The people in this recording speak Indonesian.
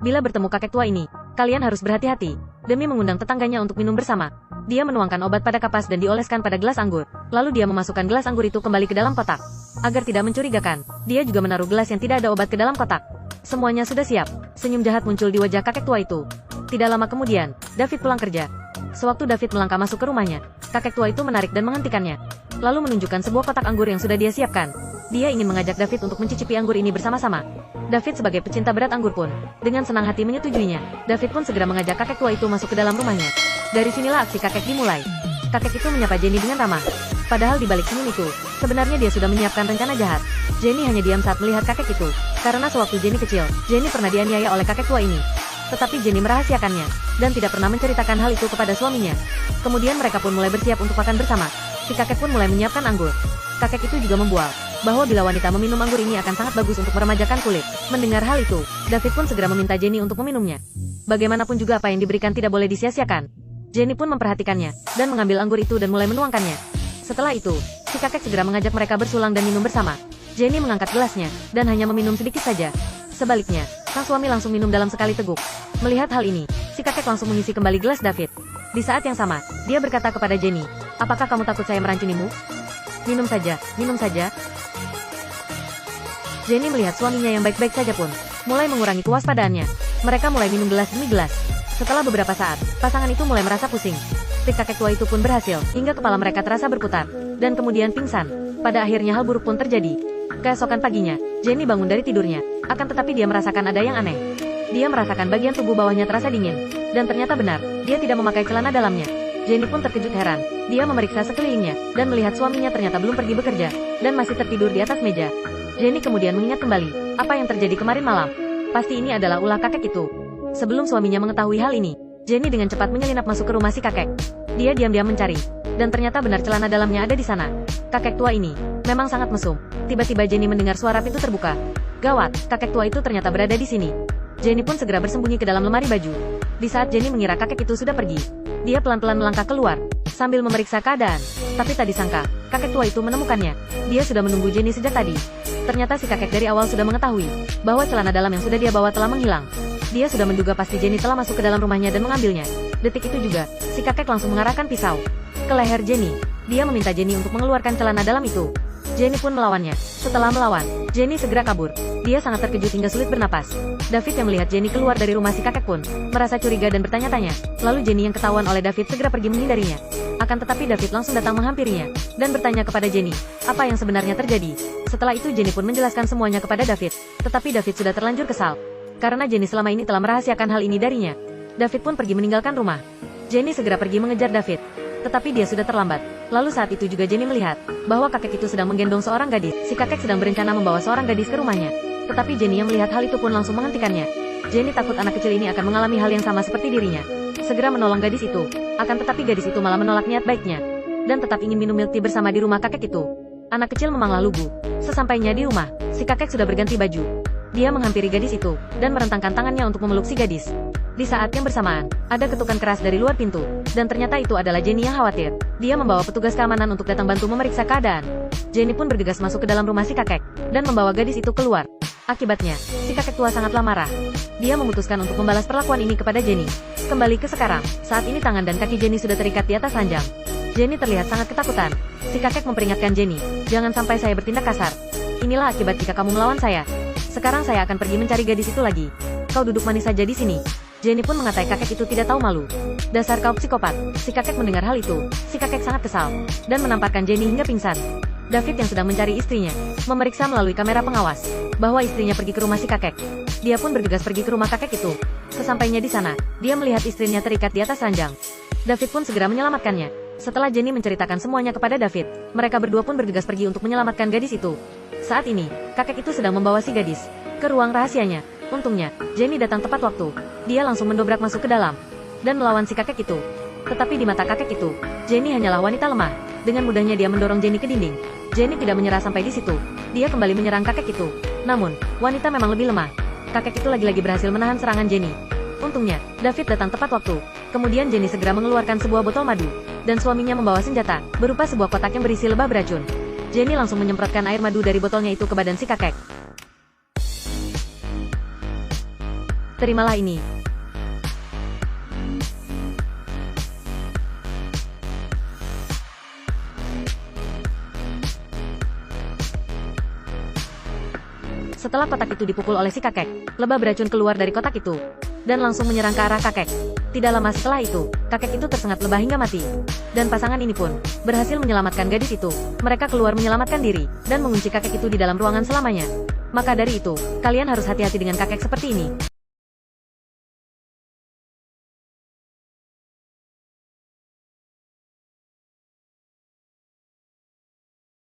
Bila bertemu kakek tua ini, kalian harus berhati-hati. Demi mengundang tetangganya untuk minum bersama. Dia menuangkan obat pada kapas dan dioleskan pada gelas anggur. Lalu dia memasukkan gelas anggur itu kembali ke dalam kotak. Agar tidak mencurigakan, dia juga menaruh gelas yang tidak ada obat ke dalam kotak. Semuanya sudah siap. Senyum jahat muncul di wajah kakek tua itu. Tidak lama kemudian, David pulang kerja. Sewaktu David melangkah masuk ke rumahnya, kakek tua itu menarik dan menghentikannya. Lalu menunjukkan sebuah kotak anggur yang sudah dia siapkan. Dia ingin mengajak David untuk mencicipi anggur ini bersama-sama. David sebagai pecinta berat anggur pun, dengan senang hati menyetujuinya. David pun segera mengajak kakek tua itu masuk ke dalam rumahnya. Dari sinilah aksi kakek dimulai. Kakek itu menyapa Jenny dengan ramah. Padahal di balik senyum itu, sebenarnya dia sudah menyiapkan rencana jahat. Jenny hanya diam saat melihat kakek itu. Karena sewaktu Jenny kecil, Jenny pernah dianiaya oleh kakek tua ini. Tetapi Jenny merahasiakannya, dan tidak pernah menceritakan hal itu kepada suaminya. Kemudian mereka pun mulai bersiap untuk makan bersama. Si kakek pun mulai menyiapkan anggur. Kakek itu juga membual bahwa bila wanita meminum anggur ini akan sangat bagus untuk meremajakan kulit. Mendengar hal itu, David pun segera meminta Jenny untuk meminumnya. Bagaimanapun juga apa yang diberikan tidak boleh disia-siakan. Jenny pun memperhatikannya, dan mengambil anggur itu dan mulai menuangkannya. Setelah itu, si kakek segera mengajak mereka bersulang dan minum bersama. Jenny mengangkat gelasnya, dan hanya meminum sedikit saja. Sebaliknya, sang suami langsung minum dalam sekali teguk. Melihat hal ini, si kakek langsung mengisi kembali gelas David. Di saat yang sama, dia berkata kepada Jenny, "Apakah kamu takut saya merancunimu? Minum saja, minum saja." Jenny melihat suaminya yang baik-baik saja pun mulai mengurangi kewaspadaannya. Mereka mulai minum gelas demi gelas. Setelah beberapa saat, pasangan itu mulai merasa pusing. Trik kakek tua itu pun berhasil, hingga kepala mereka terasa berputar, dan kemudian pingsan. Pada akhirnya hal buruk pun terjadi. Keesokan paginya, Jenny bangun dari tidurnya, akan tetapi dia merasakan ada yang aneh. Dia merasakan bagian tubuh bawahnya terasa dingin, dan ternyata benar, dia tidak memakai celana dalamnya. Jenny pun terkejut heran. Dia memeriksa sekelilingnya, dan melihat suaminya ternyata belum pergi bekerja, dan masih tertidur di atas meja. Jenny kemudian mengingat kembali, apa yang terjadi kemarin malam. Pasti ini adalah ulah kakek itu. Sebelum suaminya mengetahui hal ini, Jenny dengan cepat menyelinap masuk ke rumah si kakek. Dia diam-diam mencari, dan ternyata benar celana dalamnya ada di sana. Kakek tua ini memang sangat mesum. Tiba-tiba Jenny mendengar suara pintu terbuka. Gawat, kakek tua itu ternyata berada di sini. Jenny pun segera bersembunyi ke dalam lemari baju. Di saat Jenny mengira kakek itu sudah pergi, dia pelan-pelan melangkah keluar, sambil memeriksa keadaan. Tapi tak disangka, kakek tua itu menemukannya. Dia sudah menunggu Jenny sejak tadi. Ternyata si kakek dari awal sudah mengetahui bahwa celana dalam yang sudah dia bawa telah menghilang. Dia sudah menduga pasti Jenny telah masuk ke dalam rumahnya dan mengambilnya. Detik itu juga, si kakek langsung mengarahkan pisau ke leher Jenny. Dia meminta Jenny untuk mengeluarkan celana dalam itu. Jenny pun melawannya. Setelah melawan, Jenny segera kabur. Dia sangat terkejut hingga sulit bernapas. David yang melihat Jenny keluar dari rumah si kakek pun merasa curiga dan bertanya-tanya. Lalu Jenny yang ketahuan oleh David segera pergi menghindarinya. Akan tetapi David langsung datang menghampirinya dan bertanya kepada Jenny, apa yang sebenarnya terjadi. Setelah itu Jenny pun menjelaskan semuanya kepada David. Tetapi David sudah terlanjur kesal karena Jenny selama ini telah merahasiakan hal ini darinya. David pun pergi meninggalkan rumah. Jenny segera pergi mengejar David. Tetapi dia sudah terlambat. Lalu saat itu juga Jenny melihat bahwa kakek itu sedang menggendong seorang gadis. Si kakek sedang berencana membawa seorang gadis ke rumahnya. Tetapi Jenny yang melihat hal itu pun langsung menghentikannya. Jenny takut anak kecil ini akan mengalami hal yang sama seperti dirinya. Segera menolong gadis itu. Akan tetapi gadis itu malah menolak niat baiknya. Dan tetap ingin minum milk tea bersama di rumah kakek itu. Anak kecil memanglah lugu. Sesampainya di rumah, si kakek sudah berganti baju. Dia menghampiri gadis itu, dan merentangkan tangannya untuk memeluk si gadis. Di saat yang bersamaan, ada ketukan keras dari luar pintu, dan ternyata itu adalah Jenny yang khawatir. Dia membawa petugas keamanan untuk datang bantu memeriksa keadaan. Jenny pun bergegas masuk ke dalam rumah si kakek, dan membawa gadis itu keluar. Akibatnya, si kakek tua sangatlah marah. Dia memutuskan untuk membalas perlakuan ini kepada Jenny. Kembali ke sekarang, saat ini tangan dan kaki Jenny sudah terikat di atas ranjang. Jenny terlihat sangat ketakutan. Si kakek memperingatkan Jenny, jangan sampai saya bertindak kasar. Inilah akibat jika kamu melawan saya. Sekarang saya akan pergi mencari gadis itu lagi. Kau duduk manis saja di sini. Jenny pun mengatai kakek itu tidak tahu malu. Dasar kau psikopat. Si kakek mendengar hal itu. Si kakek sangat kesal dan menamparkan Jenny hingga pingsan. David yang sedang mencari istrinya memeriksa melalui kamera pengawas bahwa istrinya pergi ke rumah si kakek. Dia pun bergegas pergi ke rumah kakek itu. Sesampainya di sana, dia melihat istrinya terikat di atas ranjang. David pun segera menyelamatkannya. Setelah Jenny menceritakan semuanya kepada David, mereka berdua pun bergegas pergi untuk menyelamatkan gadis itu. Saat ini, kakek itu sedang membawa si gadis ke ruang rahasianya. Untungnya, Jenny datang tepat waktu. Dia langsung mendobrak masuk ke dalam dan melawan si kakek itu. Tetapi di mata kakek itu, Jenny hanyalah wanita lemah. Dengan mudahnya dia mendorong Jenny ke dinding. Jenny tidak menyerah sampai di situ. Dia kembali menyerang kakek itu. Namun, wanita memang lebih lemah. Kakek itu lagi-lagi berhasil menahan serangan Jenny. Untungnya, David datang tepat waktu. Kemudian Jenny segera mengeluarkan sebuah botol madu, dan suaminya membawa senjata, berupa sebuah kotak yang berisi lebah beracun. Jenny langsung menyemprotkan air madu dari botolnya itu ke badan si kakek. Terimalah ini. Setelah kotak itu dipukul oleh si kakek, lebah beracun keluar dari kotak itu dan langsung menyerang ke arah kakek. Tidak lama setelah itu, kakek itu tersengat lebah hingga mati. Dan pasangan ini pun berhasil menyelamatkan gadis itu. Mereka keluar menyelamatkan diri dan mengunci kakek itu di dalam ruangan selamanya. Maka dari itu, kalian harus hati-hati dengan kakek seperti ini.